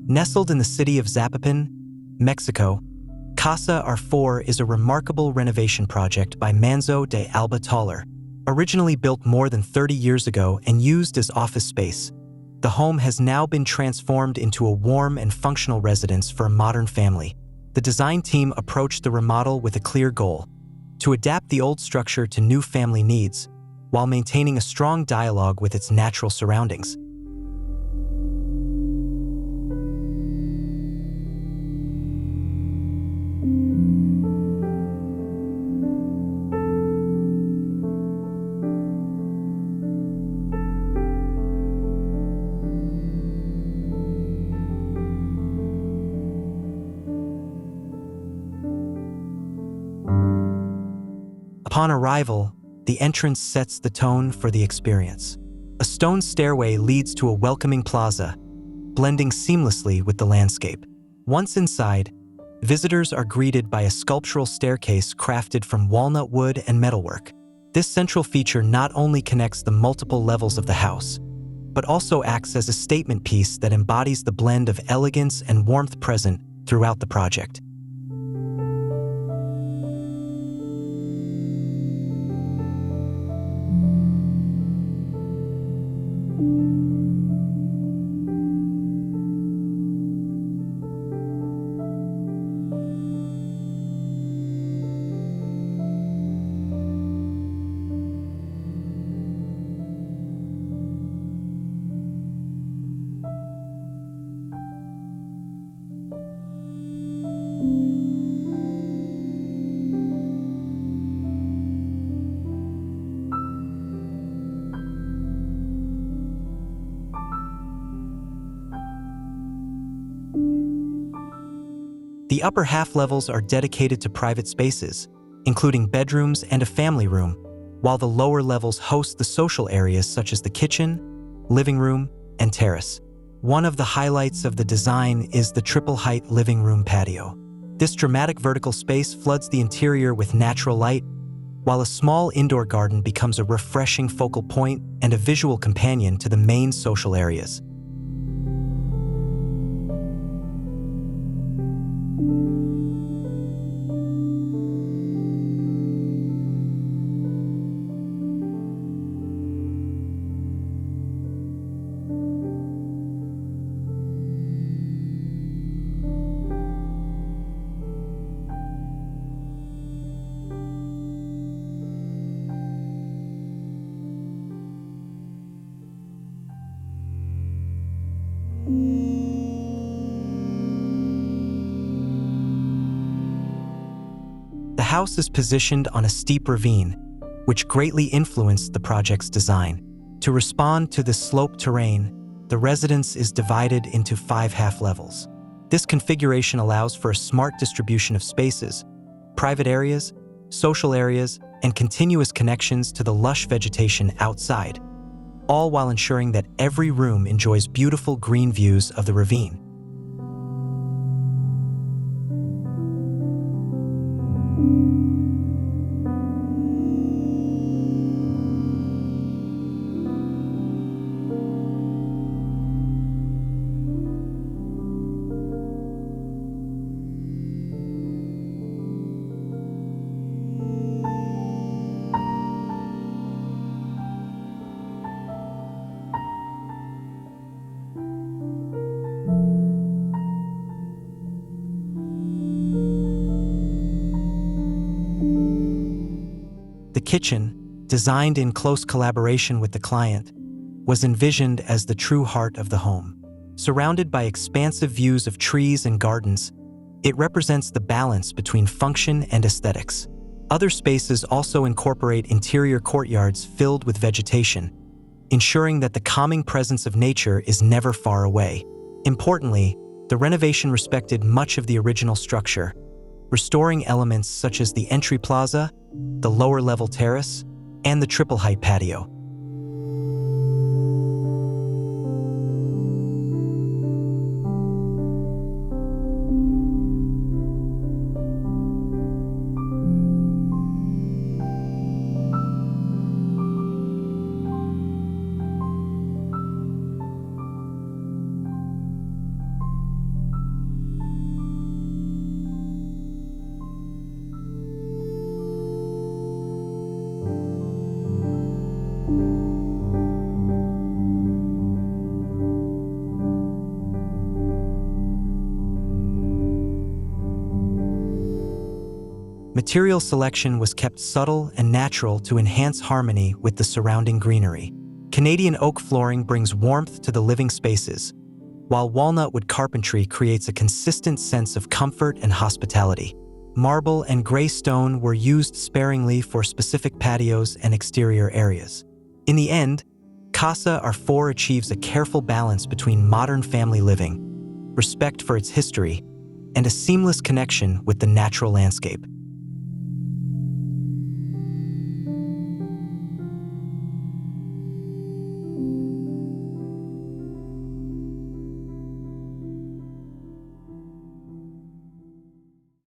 Nestled in the city of Zapopan, Mexico, Casa R4 is a remarkable renovation project by Manzo de Alba Taller. Originally built more than 30 years ago and used as office space, the home has now been transformed into a warm and functional residence for a modern family. The design team approached the remodel with a clear goal: to adapt the old structure to new family needs, while maintaining a strong dialogue with its natural surroundings. Upon arrival, the entrance sets the tone for the experience. A stone stairway leads to a welcoming plaza, blending seamlessly with the landscape. Once inside, visitors are greeted by a sculptural staircase crafted from walnut wood and metalwork. This central feature not only connects the multiple levels of the house, but also acts as a statement piece that embodies the blend of elegance and warmth present throughout the project. The upper half levels are dedicated to private spaces, including bedrooms and a family room, while the lower levels host the social areas such as the kitchen, living room, and terrace. One of the highlights of the design is the triple-height living room patio. This dramatic vertical space floods the interior with natural light, while a small indoor garden becomes a refreshing focal point and a visual companion to the main social areas. The house is positioned on a steep ravine, which greatly influenced the project's design. To respond to this sloped terrain, the residence is divided into 5 half levels. This configuration allows for a smart distribution of spaces, private areas, social areas, and continuous connections to the lush vegetation outside, all while ensuring that every room enjoys beautiful green views of the ravine. The kitchen, designed in close collaboration with the client, was envisioned as the true heart of the home. Surrounded by expansive views of trees and gardens, it represents the balance between function and aesthetics. Other spaces also incorporate interior courtyards filled with vegetation, ensuring that the calming presence of nature is never far away. Importantly, the renovation respected much of the original structure, restoring elements such as the entry plaza, the lower-level terrace, and the triple-height patio. Material selection was kept subtle and natural to enhance harmony with the surrounding greenery. Canadian oak flooring brings warmth to the living spaces, while walnut wood carpentry creates a consistent sense of comfort and hospitality. Marble and gray stone were used sparingly for specific patios and exterior areas. In the end, Casa R4 achieves a careful balance between modern family living, respect for its history, and a seamless connection with the natural landscape.